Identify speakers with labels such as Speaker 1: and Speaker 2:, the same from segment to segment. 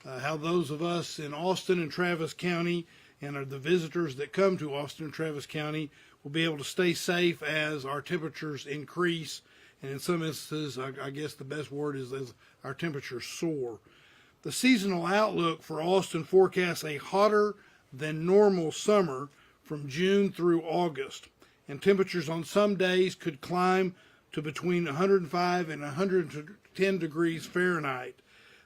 Speaker 1: how those of us in Austin and Travis County and are the visitors that come to Austin and Travis County will be able to stay safe as our temperatures increase. And in some instances, I guess the best word is as our temperatures soar. The seasonal outlook for Austin forecasts a hotter than normal summer from June through August, and temperatures on some days could climb to between 105 and 110 degrees Fahrenheit.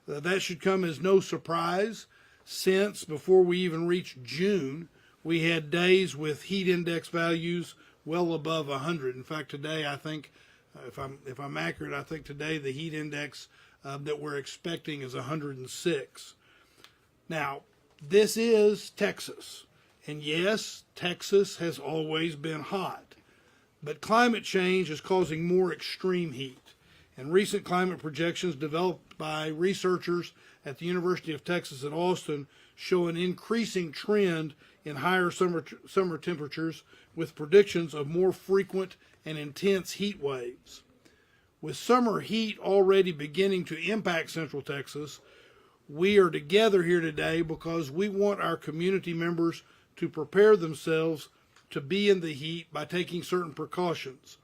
Speaker 1: That should come as no surprise, since before we even reached June, we had days with heat index values well above 100. In fact, today I think, if I'm accurate, I think today the heat index that we're expecting is 106. Now, this is Texas, and yes, Texas has always been hot, but climate change is causing more extreme heat. And recent climate projections developed by researchers at the University of Texas at Austin show an increasing trend in higher summer temperatures, with predictions of more frequent and intense heat waves. With summer heat already beginning to impact Central Texas, we are together here today because we want our community members to prepare themselves to be in the heat by taking certain precautions.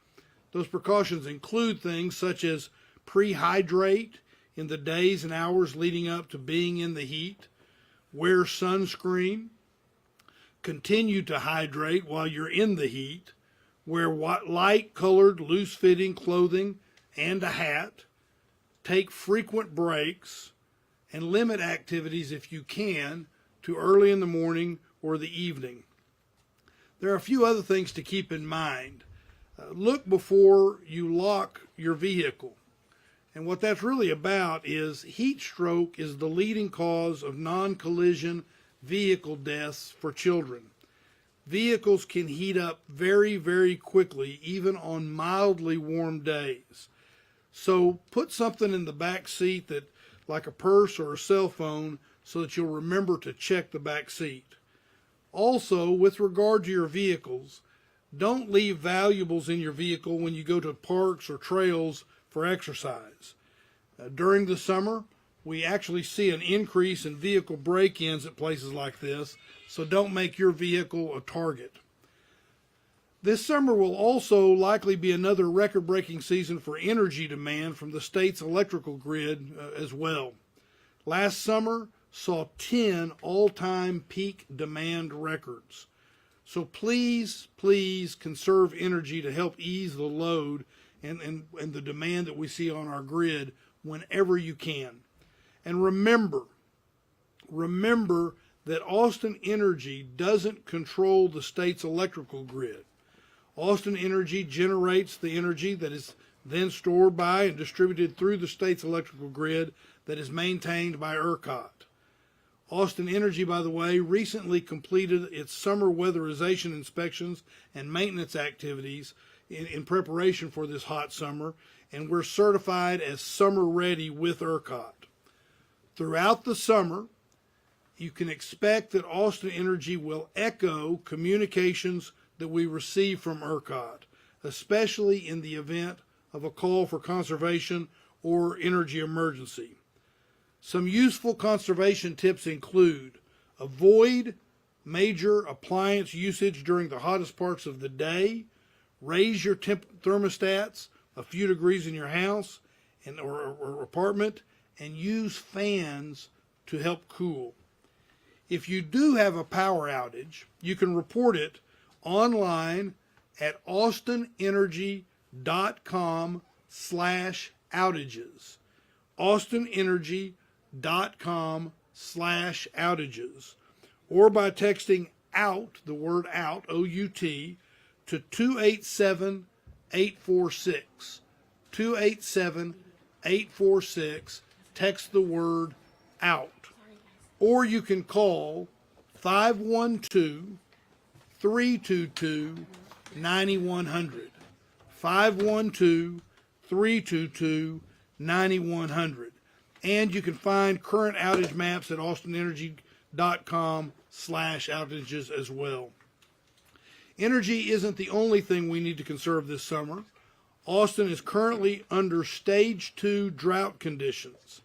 Speaker 1: Those precautions include things such as pre-hydrate in the days and hours leading up to being in the heat, wear sunscreen, continue to hydrate while you're in the heat, wear light-colored, loose-fitting clothing and a hat, take frequent breaks, and limit activities if you can to early in the morning or the evening. There are a few other things to keep in mind. Look before you lock your vehicle. And what that's really about is heat stroke is the leading cause of non-collision vehicle deaths for children. Vehicles can heat up very, very quickly, even on mildly warm days. So put something in the back seat that, like a purse or a cell phone, so that you'll remember to check the back seat. Also, with regard to your vehicles, don't leave valuables in your vehicle when you go to parks or trails for exercise. During the summer, we actually see an increase in vehicle break-ins at places like this, so don't make your vehicle a target. This summer will also likely be another record-breaking season for energy demand from the state's electrical grid as well. Last summer saw 10 all-time peak demand records. So please, please conserve energy to help ease the load and the demand that we see on our grid whenever you can. And remember that Austin Energy doesn't control the state's electrical grid. Austin Energy generates the energy that is then stored by and distributed through the state's electrical grid that is maintained by ERCOT. Austin Energy, by the way, recently completed its summer weatherization inspections and maintenance activities in preparation for this hot summer, and we're certified as summer ready with ERCOT. Throughout the summer, you can expect that Austin Energy will echo communications that we receive from ERCOT, especially in the event of a call for conservation or energy emergency. Some useful conservation tips include: avoid major appliance usage during the hottest parts of the day, raise your thermostats a few degrees in your house or apartment, and use fans to help cool. If you do have a power outage, you can report it online at austinenergy.com/outages. austinenergy.com/outages, or by texting OUT, the word OUT, O-U-T, to 287-846. 287-846. Text the word OUT. Or you can call 512-322-9100. 512-322-9100. And you can find current outage maps at austinenergy.com/outages as well. Energy isn't the only thing we need to conserve this summer. Austin is currently under stage 2 drought conditions.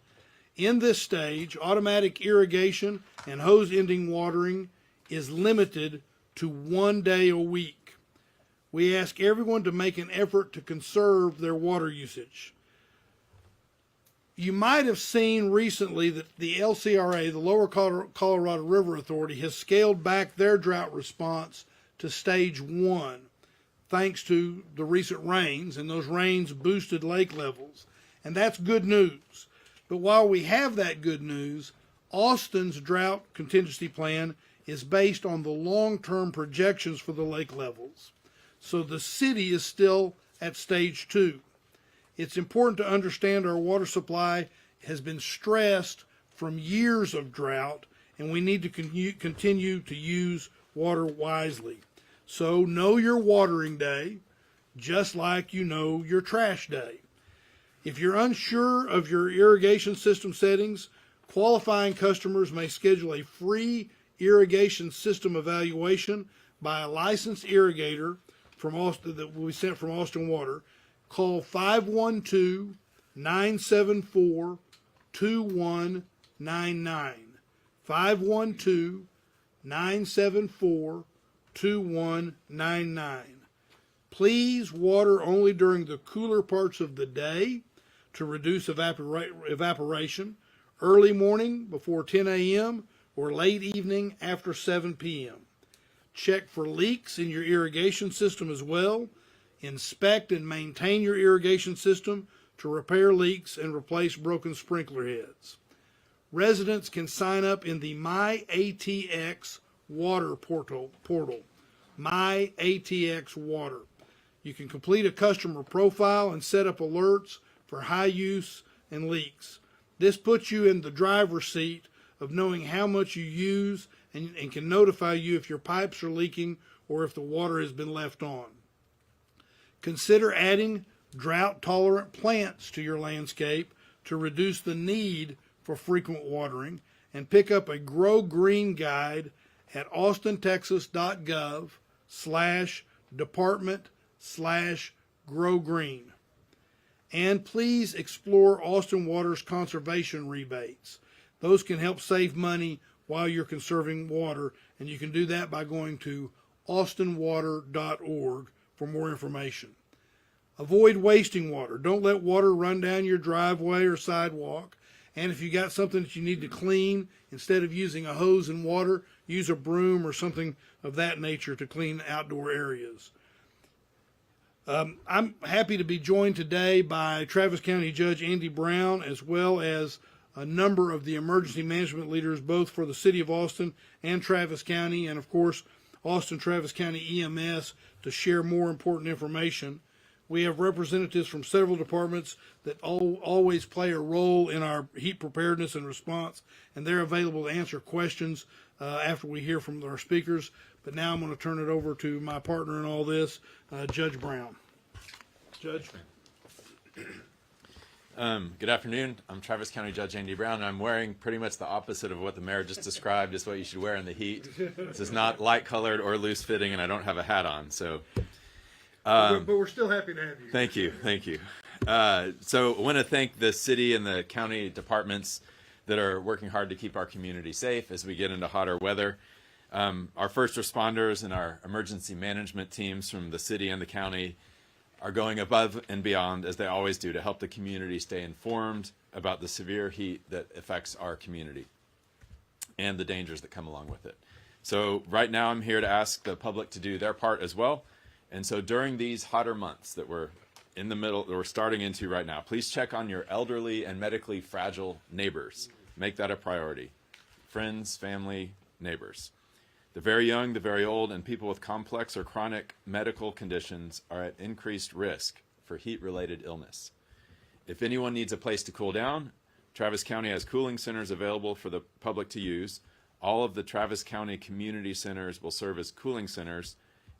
Speaker 1: In this stage, automatic irrigation and hose ending watering is limited to 1 day a week. We ask everyone to make an effort to conserve their water usage. You might have seen recently that the LCRA, the Lower Colorado River Authority, has scaled back their drought response to stage 1, thanks to the recent rains, and those rains boosted lake levels. And that's good news. But while we have that good news, Austin's drought contingency plan is based on the long-term projections for the lake levels. So the city is still at stage 2. It's important to understand our water supply has been stressed from years of drought, and we need to continue to use water wisely. So know your watering day, just like you know your trash day. If you're unsure of your irrigation system settings, qualifying customers may schedule a free irrigation system evaluation by a licensed irrigator from Austin that will be sent from Austin Water. Call 512-974-2199. 512-974-2199. Please water only during the cooler parts of the day to reduce evaporation, early morning before 10 a.m. or late evening after 7 p.m. Check for leaks in your irrigation system as well. Inspect and maintain your irrigation system to repair leaks and replace broken sprinkler heads. Residents can sign up in the MyATX Water portal. MyATX Water. You can complete a customer profile and set up alerts for high use and leaks. This puts you in the driver's seat of knowing how much you use and can notify you if your pipes are leaking or if the water has been left on. Consider adding drought-tolerant plants to your landscape to reduce the need for frequent watering, and pick up a Grow Green guide at austintexas.gov/department/growgreen. And please explore Austin Water's conservation rebates. Those can help save money while you're conserving water, and you can do that by going to austinwater.org for more information. Avoid wasting water. Don't let water run down your driveway or sidewalk. And if you got something that you need to clean, instead of using a hose and water, use a broom or something of that nature to clean outdoor areas. I'm happy to be joined today by Travis County Judge Andy Brown, as well as a number of the emergency management leaders, both for the City of Austin and Travis County, and of course, Austin-Travis County EMS, to share more important information. We have representatives from several departments that always play a role in our heat preparedness and response, and they're available to answer questions after we hear from our speakers. But now I'm going to turn it over to my partner in all this, Judge Brown. Judge.
Speaker 2: Good afternoon. I'm Travis County Judge Andy Brown, and I'm wearing pretty much the opposite of what the mayor just described is what you should wear in the heat. This is not light-colored or loose-fitting, and I don't have a hat on, so...
Speaker 1: but we're still happy to have you.
Speaker 2: Thank you. So I want to thank the city and the county departments that are working hard to keep our community safe as we get into hotter weather. Our first responders and our emergency management teams from the city and the county are going above and beyond, as they always do, to help the community stay informed about the severe heat that affects our community and the dangers that come along with it. So right now I'm here to ask the public to do their part as well. And so during these hotter months that we're in the middle, that we're starting into right now, please check on your elderly and medically fragile neighbors. Make that a priority. Friends, family, neighbors. The very young, the very old, and people with complex or chronic medical conditions are at increased risk for heat-related illness. If anyone needs a place to cool down, Travis County has cooling centers available for the public to use. All of the Travis County community centers will serve as cooling centers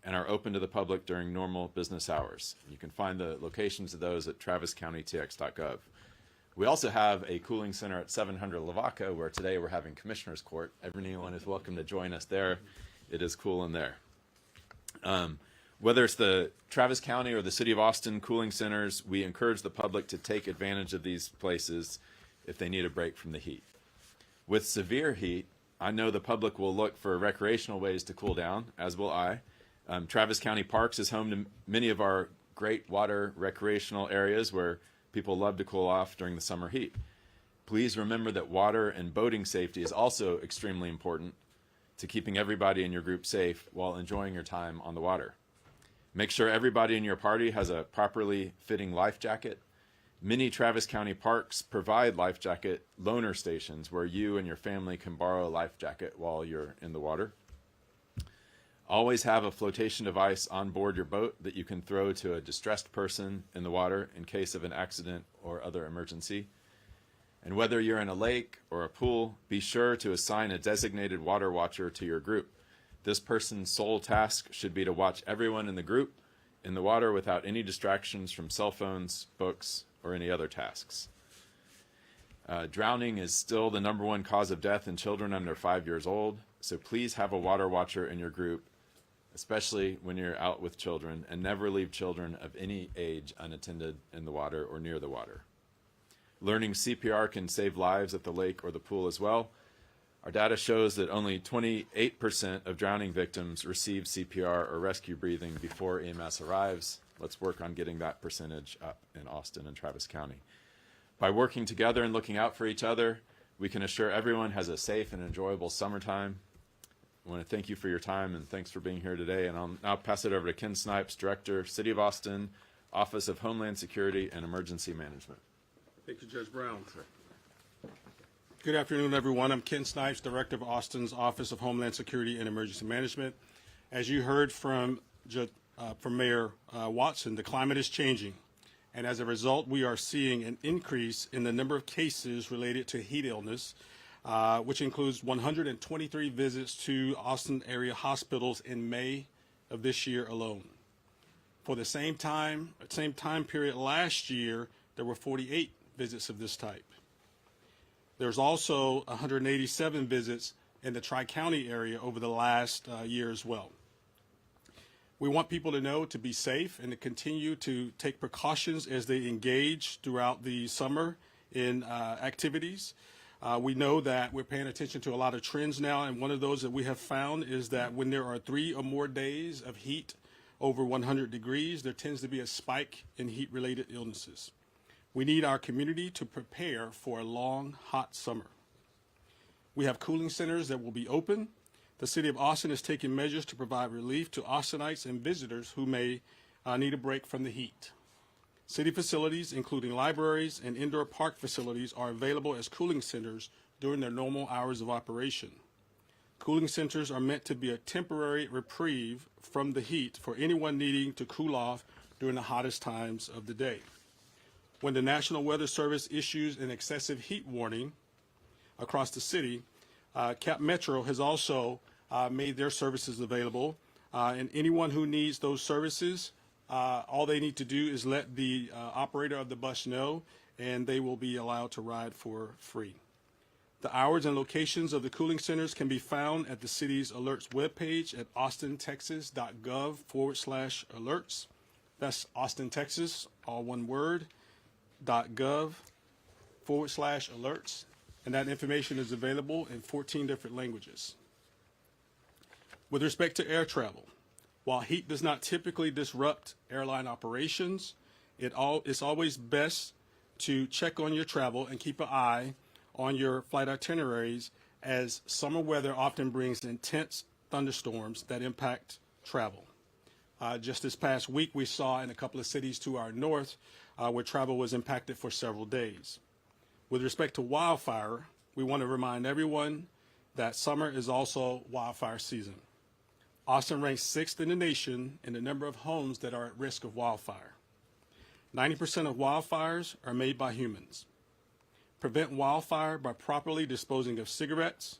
Speaker 2: and are open to the public during normal business hours. You can find the locations of those at traviscountytx.gov. We also have a cooling center at 700 Lavaca, where today we're having Commissioner's Court. Everyone is welcome to join us there. It is cool in there. Whether it's the Travis County or the City of Austin cooling centers, we encourage the public to take advantage of these places. if they need a break from the heat. With severe heat, I know the public will look for recreational ways to cool down, as will I. Travis County Parks is home to many of our great water recreational areas where people love to cool off during the summer heat. Please remember that water and boating safety is also extremely important to keeping everybody in your group safe while enjoying your time on the water. Make sure everybody in your party has a properly fitting life jacket. Many Travis County parks provide life jacket loaner stations where you and your family can borrow a life jacket while you're in the water. Always have a flotation device on board your boat that you can throw to a distressed person in the water in case of an accident or other emergency. And whether you're in a lake or a pool, be sure to assign a designated water watcher to your group. This person's sole task should be to watch everyone in the group in the water without any distractions from cell phones, books, or any other tasks. Drowning is still the #1 cause of death in children under 5 years old, so please have a water watcher in your group, especially when you're out with children, and never leave children of any age unattended in the water or near the water. Learning CPR can save lives at the lake or the pool as well. Our data shows that only 28% of drowning victims receive CPR or rescue breathing before EMS arrives. Let's work on getting that percentage up in Austin and Travis County. By working together and looking out for each other, we can assure everyone has a safe and enjoyable summertime. I want to thank you for your time and thanks for being here today. And I'll now pass it over to Ken Snipes, Director, City of Austin, Office of Homeland Security and Emergency Management.
Speaker 3: Thank you, Judge Brown. Good afternoon, everyone. I'm Ken Snipes, Director of Austin's Office of Homeland Security and Emergency Management. As you heard from Mayor Watson, the climate is changing, and as a result, we are seeing an increase in the number of cases related to heat illness, which includes 123 visits to Austin area hospitals in May of this year alone. For the same time period last year, there were 48 visits of this type. There's also 187 visits in the Tri-County area over the last year as well. We want people to know to be safe and to continue to take precautions as they engage throughout the summer in activities. We know that we're paying attention to a lot of trends now, and one of those that we have found is that when there are 3 or more days of heat over 100 degrees, there tends to be a spike in heat-related illnesses. We need our community to prepare for a long, hot summer. We have cooling centers that will be open. The City of Austin is taking measures to provide relief to Austinites and visitors who may need a break from the heat. City facilities, including libraries and indoor park facilities, are available as cooling centers during their normal hours of operation. Cooling centers are meant to be a temporary reprieve from the heat for anyone needing to cool off during the hottest times of the day. When the National Weather Service issues an excessive heat warning across the city, Cap Metro has also made their services available, and anyone who needs those services, all they need to do is let the operator of the bus know, and they will be allowed to ride for free. The hours and locations of the cooling centers can be found at the city's alerts webpage at austintexas.gov/alerts. That's Austin, Texas, all one word, .gov/alerts, and that information is available in 14 different languages. With respect to air travel, while heat does not typically disrupt airline operations, it's always best to check on your travel and keep an eye on your flight itineraries, as summer weather often brings intense thunderstorms that impact travel. Just this past week, we saw in a couple of cities to our north where travel was impacted for several days. With respect to wildfire, we want to remind everyone that summer is also wildfire season. Austin ranks 6th in the nation in the number of homes that are at risk of wildfire. 90% of wildfires are made by humans. Prevent wildfire by properly disposing of cigarettes,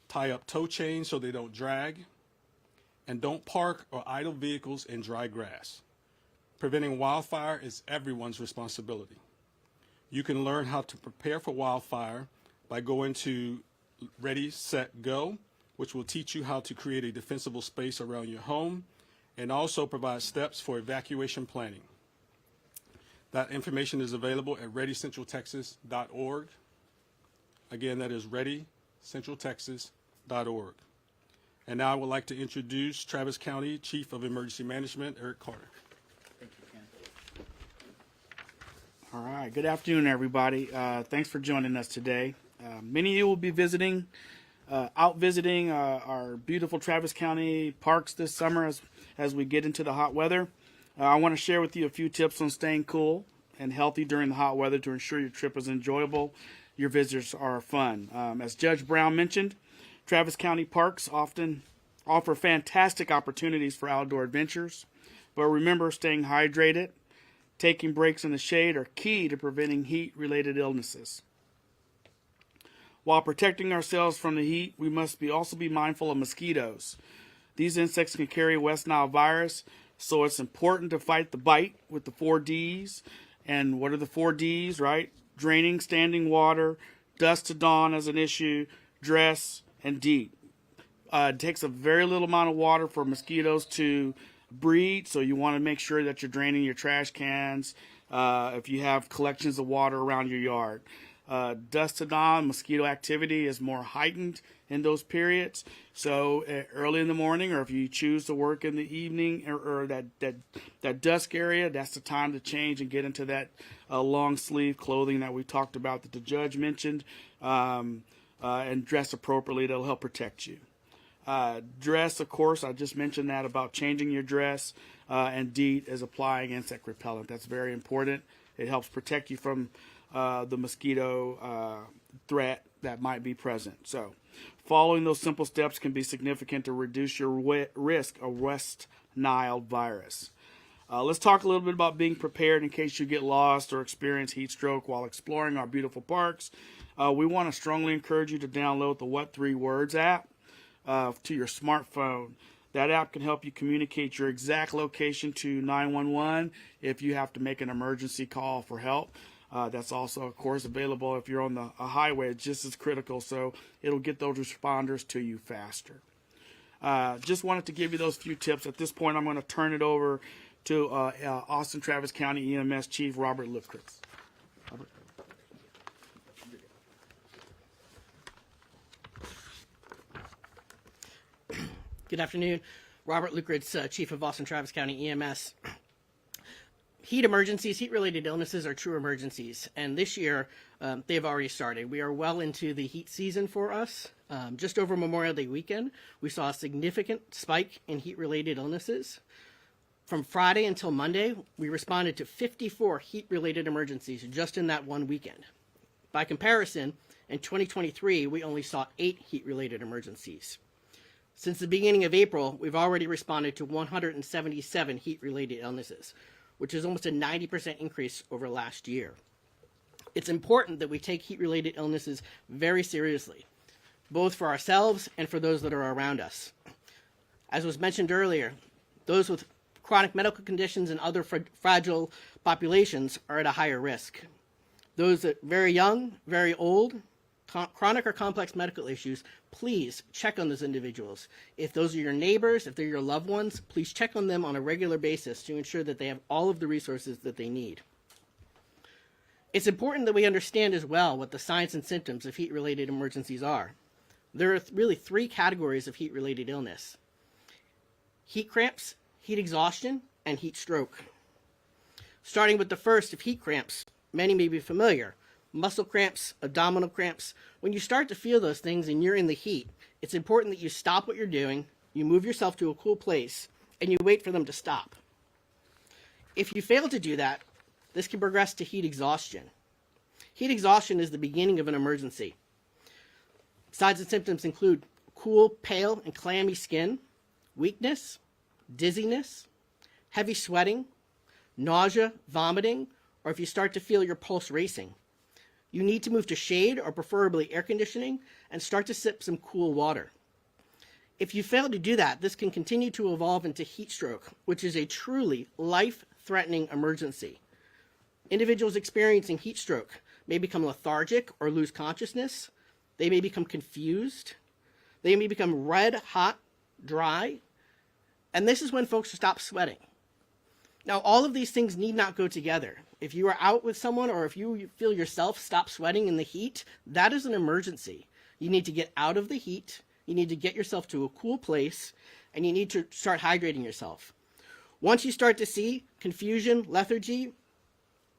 Speaker 3: tie up tow chains so they don't drag, and don't park or idle vehicles in dry grass. Preventing wildfire is everyone's responsibility. You can learn how to prepare for wildfire by going to Ready, Set, Go, which will teach you how to create a defensible space around your home and also provide steps for evacuation planning. That information is available at readycentraltexas.org. Again, that is readycentraltexas.org. And now I would like to introduce Travis County Chief of Emergency Management, Eric Carter.
Speaker 4: All right. Good afternoon, everybody. Thanks for joining us today. Many of you will be out visiting our beautiful Travis County parks this summer as we get into the hot weather. I want to share with you a few tips on staying cool and healthy during the hot weather to ensure your trip is enjoyable, your visitors are fun. As Judge Brown mentioned, Travis County parks often offer fantastic opportunities for outdoor adventures, but remember, staying hydrated, taking breaks in the shade are key to preventing heat-related illnesses. While protecting ourselves from the heat, we must also be mindful of mosquitoes. These insects can carry West Nile virus, so it's important to fight the bite with the 4 Ds. And what are the 4 Ds, right? Draining standing water, dusk to dawn as an issue, dress, and deep. It takes a very little amount of water for mosquitoes to breed, so you want to make sure that you're draining your trash cans if you have collections of water around your yard. Dusk to dawn, mosquito activity is more heightened in those periods. So early in the morning, or if you choose to work in the evening or that dusk area, that's the time to change and get into that long sleeve clothing that we talked about that the judge mentioned, and dress appropriately. That'll help protect you. Dress, of course, I just mentioned that about changing your dress, and DEET is applying insect repellent. That's very important. It helps protect you from the mosquito threat that might be present. So following those simple steps can be significant to reduce your risk of West Nile virus. Let's talk a little bit about being prepared in case you get lost or experience heat stroke while exploring our beautiful parks. We want to strongly encourage you to download the What 3 Words app to your smartphone. That app can help you communicate your exact location to 911 if you have to make an emergency call for help. That's also, of course, available if you're on a highway. It's just as critical, so it'll get those responders to you faster. Just wanted to give you those few tips. At this point, I'm going to turn it over to Austin Travis County EMS Chief Robert Lipkritz. Robert.
Speaker 5: Good afternoon. Robert Lukritz, Chief of Austin Travis County EMS. Heat emergencies, heat-related illnesses are true emergencies, and this year they've already started. We are well into the heat season for us. Just over Memorial Day weekend, we saw a significant spike in heat-related illnesses. From Friday until Monday, we responded to 54 heat-related emergencies just in that one weekend. By comparison, in 2023, we only saw 8 heat-related emergencies. Since the beginning of April, we've already responded to 177 heat-related illnesses, which is almost a 90% increase over last year. It's important that we take heat-related illnesses very seriously, both for ourselves and for those that are around us. As was mentioned earlier, those with chronic medical conditions and other fragile populations are at a higher risk. Those that are very young, very old, chronic or complex medical issues, please check on those individuals. If those are your neighbors, if they're your loved ones, please check on them on a regular basis to ensure that they have all of the resources that they need. It's important that we understand as well what the signs and symptoms of heat-related emergencies are. There are really 3 categories of heat-related illness: heat cramps, heat exhaustion, and heat stroke. Starting with the first of heat cramps, many may be familiar. Muscle cramps, abdominal cramps. When you start to feel those things and you're in the heat, it's important that you stop what you're doing, you move yourself to a cool place, and you wait for them to stop. If you fail to do that, this can progress to heat exhaustion. Heat exhaustion is the beginning of an emergency. Signs and symptoms include cool, pale, and clammy skin, weakness, dizziness, heavy sweating, nausea, vomiting, or if you start to feel your pulse racing. You need to move to shade or preferably air conditioning and start to sip some cool water. If you fail to do that, this can continue to evolve into heat stroke, which is a truly life-threatening emergency. Individuals experiencing heat stroke may become lethargic or lose consciousness. They may become confused. They may become red, hot, dry. And this is when folks stop sweating. Now, all of these things need not go together. If you are out with someone or if you feel yourself stop sweating in the heat, that is an emergency. You need to get out of the heat. You need to get yourself to a cool place, and you need to start hydrating yourself. Once you start to see confusion, lethargy,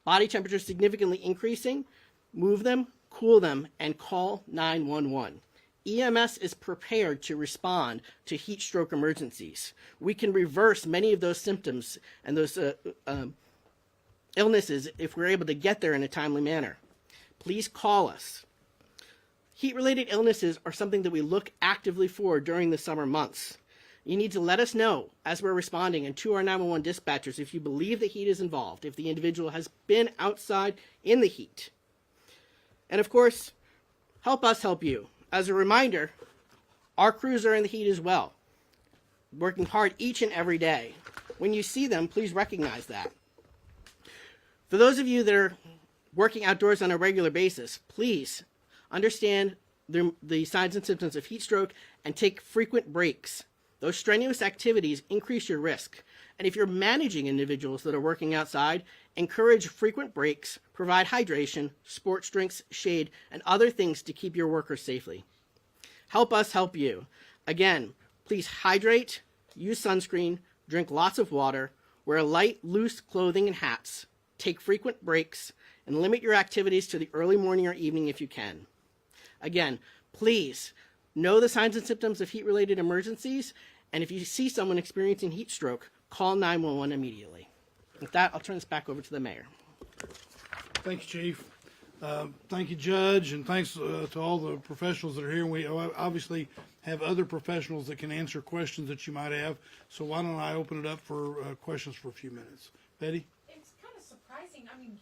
Speaker 5: body temperature significantly increasing, move them, cool them, and call 911. EMS is prepared to respond to heat stroke emergencies. We can reverse many of those symptoms and those illnesses if we're able to get there in a timely manner. Please call us. Heat-related illnesses are something that we look actively for during the summer months. You need to let us know as we're responding and to our 911 dispatchers if you believe the heat is involved, if the individual has been outside in the heat. And of course, help us help you. As a reminder, our crews are in the heat as well, working hard each and every day. When you see them, please recognize that. For those of you that are working outdoors on a regular basis, please understand the signs and symptoms of heat stroke and take frequent breaks. Those strenuous activities increase your risk. And if you're managing individuals that are working outside, encourage frequent breaks, provide hydration, sports drinks, shade, and other things to keep your workers safely. Help us help you. Again, please hydrate, use sunscreen, drink lots of water, wear light, loose clothing and hats, take frequent breaks, and limit your activities to the early morning or evening if you can. Again, please know the signs and symptoms of heat-related emergencies, and if you see someone experiencing heat stroke, call 911 immediately. With that, I'll turn this back over to the mayor.
Speaker 1: Thanks, Chief. Thank you, Judge, and thanks to all the professionals that are here. We obviously have other professionals that can answer questions that you might have, so why don't I open it up for questions for a few minutes. Betty?
Speaker 6: It's kind of surprising, I mean,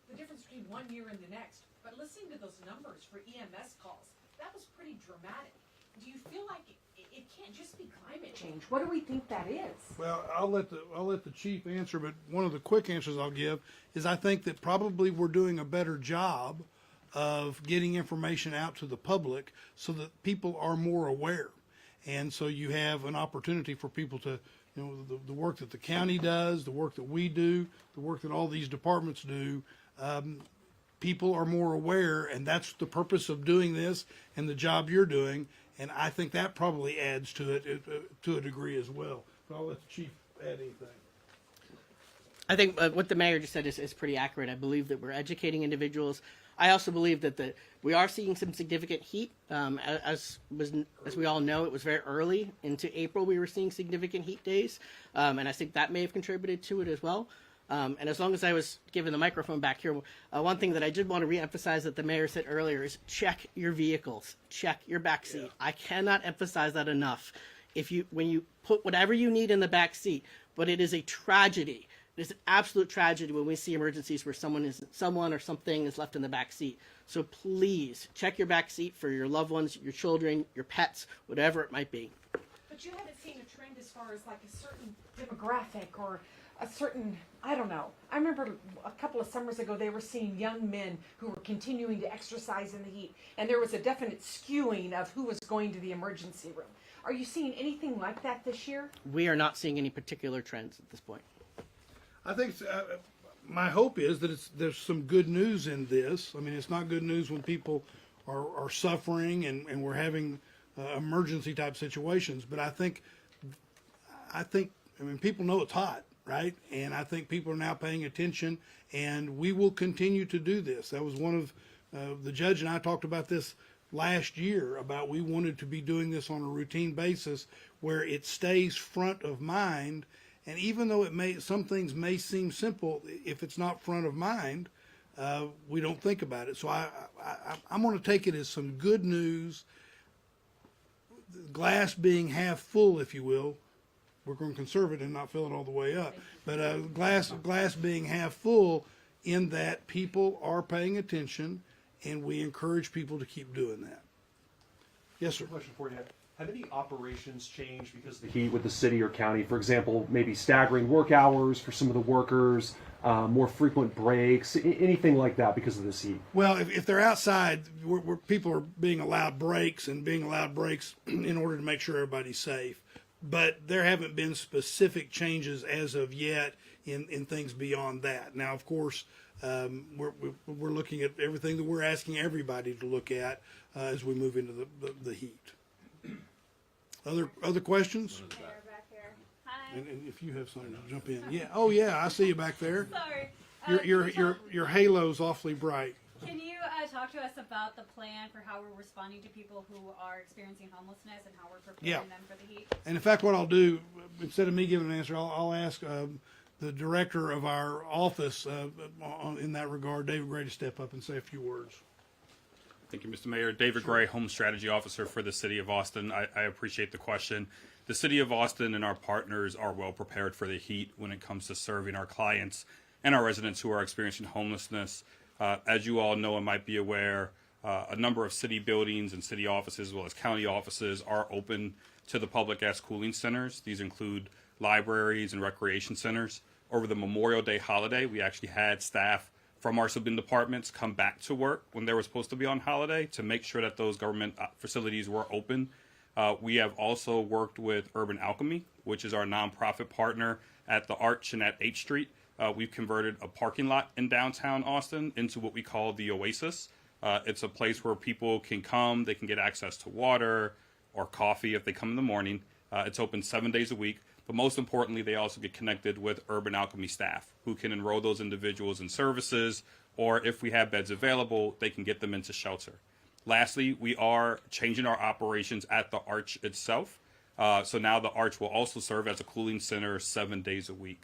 Speaker 6: the difference between 1 year and the next, but listening to those numbers for EMS calls, that was pretty dramatic. Do you feel like it can't just be climate change? What do we think that is?
Speaker 1: Well, I'll let the chief answer, but one of the quick answers I'll give is I think that probably we're doing a better job of getting information out to the public so that people are more aware. And so you have an opportunity for people to, you know, the work that the county does, the work that we do, the work that all these departments do, people are more aware, and that's the purpose of doing this and the job you're doing. And I think that probably adds to it to a degree as well. But I'll let the chief add anything.
Speaker 5: I think what the mayor just said is pretty accurate. I believe that we're educating individuals. I also believe that we are seeing some significant heat. As we all know, it was very early into April we were seeing significant heat days, and I think that may have contributed to it as well. And as long as I was given the microphone back here, one thing that I did want to reemphasize that the mayor said earlier is check your vehicles, check your back seat. Yeah. I cannot emphasize that enough. When you put whatever you need in the back seat, but it is a tragedy. It is an absolute tragedy when we see emergencies where someone or something is left in the back seat. So please check your back seat for your loved ones, your children, your pets, whatever it might be.
Speaker 6: But you haven't seen a trend as far as like a certain demographic or a certain, I don't know. I remember a couple of summers ago they were seeing young men who were continuing to exercise in the heat, and there was a definite skewing of who was going to the emergency room. Are you seeing anything like that this year?
Speaker 5: We are not seeing any particular trends at this point.
Speaker 1: I think my hope is that there's some good news in this. I mean, it's not good news when people are suffering and we're having emergency type situations. But I think people know it's hot, right? And I think people are now paying attention, and we will continue to do this. That was one of the judge and I talked about this last year about we wanted to be doing this on a routine basis where it stays front of mind. And even though some things may seem simple, if it's not front of mind, we don't think about it. So I'm going to take it as some good news. Glass being half full, if you will. We're going to conserve it and not fill it all the way up. But glass being half full, in that people are paying attention, and we encourage people to keep doing that. Yes, sir.
Speaker 7: Question for you. Have any operations changed because of the heat with the city or county? For example, maybe staggering work hours for some of the workers, more frequent breaks, anything like that because of this heat?
Speaker 1: Well, if they're outside, people are being allowed breaks in order to make sure everybody's safe. But there haven't been specific changes as of yet in things beyond that. Now, of course, we're looking at everything that we're asking everybody to look at as we move into the heat. Other questions?
Speaker 8: Back here. Hi.
Speaker 1: And if you have something to jump in, yeah. Oh yeah, I see you back there.
Speaker 8: Sorry.
Speaker 1: Your halo's awfully bright.
Speaker 8: Can you talk to us about the plan for how we're responding to people who are experiencing homelessness and how we're preparing them for the heat?
Speaker 1: And in fact, what I'll do, instead of me giving an answer, I'll ask the director of our office in that regard, David Gray, to step up and say a few words.
Speaker 9: Thank you, Mr. Mayor. David Gray, Home Strategy Officer for the City of Austin. I appreciate the question. The City of Austin and our partners are well prepared for the heat when it comes to serving our clients and our residents who are experiencing homelessness. As you all know and might be aware, a number of city buildings and city offices as well as county offices are open to the public as cooling centers. These include libraries and recreation centers. Over the Memorial Day holiday, we actually had staff from our civilian departments come back to work when they were supposed to be on holiday to make sure that those government facilities were open. We have also worked with Urban Alchemy, which is our nonprofit partner at the Arch and at 8th Street. We've converted a parking lot in downtown Austin into what we call the Oasis. It's a place where people can come, they can get access to water or coffee if they come in the morning. It's open 7 days a week. But most importantly, they also get connected with Urban Alchemy staff who can enroll those individuals in services, or if we have beds available, they can get them into shelter. Lastly, we are changing our operations at the Arch itself. So now the Arch will also serve as a cooling center 7 days a week.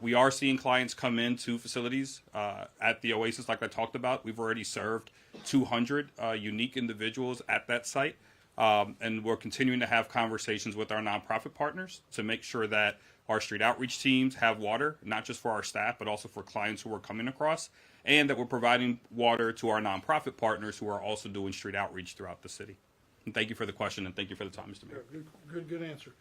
Speaker 9: We are seeing clients come into facilities at the Oasis like I talked about. We've already served 200 unique individuals at that site. And we're continuing to have conversations with our nonprofit partners to make sure that our street outreach teams have water, not just for our staff, but also for clients who are coming across, and that we're providing water to our nonprofit partners who are also doing street outreach throughout the city. And thank you for the question, and thank you for the time, Mr. Mayor.
Speaker 1: Good answer.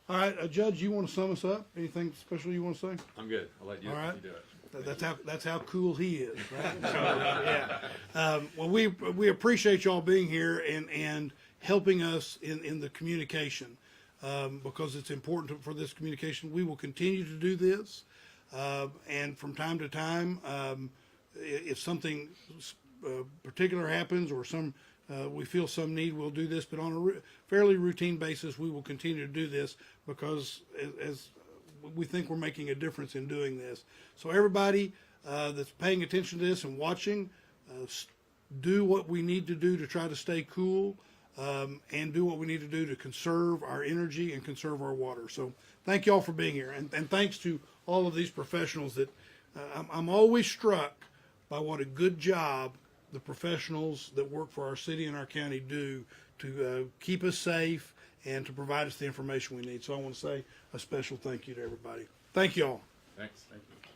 Speaker 1: All right, Judge, you want to sum us up? Anything special you want to say?
Speaker 2: I'm good. I'll let you,
Speaker 1: All right.
Speaker 2: you do it.
Speaker 1: That's how cool he is. Right? Well, we appreciate y'all being here and helping us in the communication because it's important for this communication. We will continue to do this, and from time to time, if something particular happens or we feel some need, we'll do this. But on a fairly routine basis, we will continue to do this because as we think we're making a difference in doing this. So everybody that's paying attention to this and watching, do what we need to do to try to stay cool. And do what we need to do to conserve our energy and conserve our water. So thank you all for being here. And thanks to all of these professionals that I'm always struck by what a good job the professionals that work for our city and our county do to keep us safe and to provide us the information we need. So I want to say a special thank you to everybody. Thank you all.
Speaker 2: Thanks. Thank you.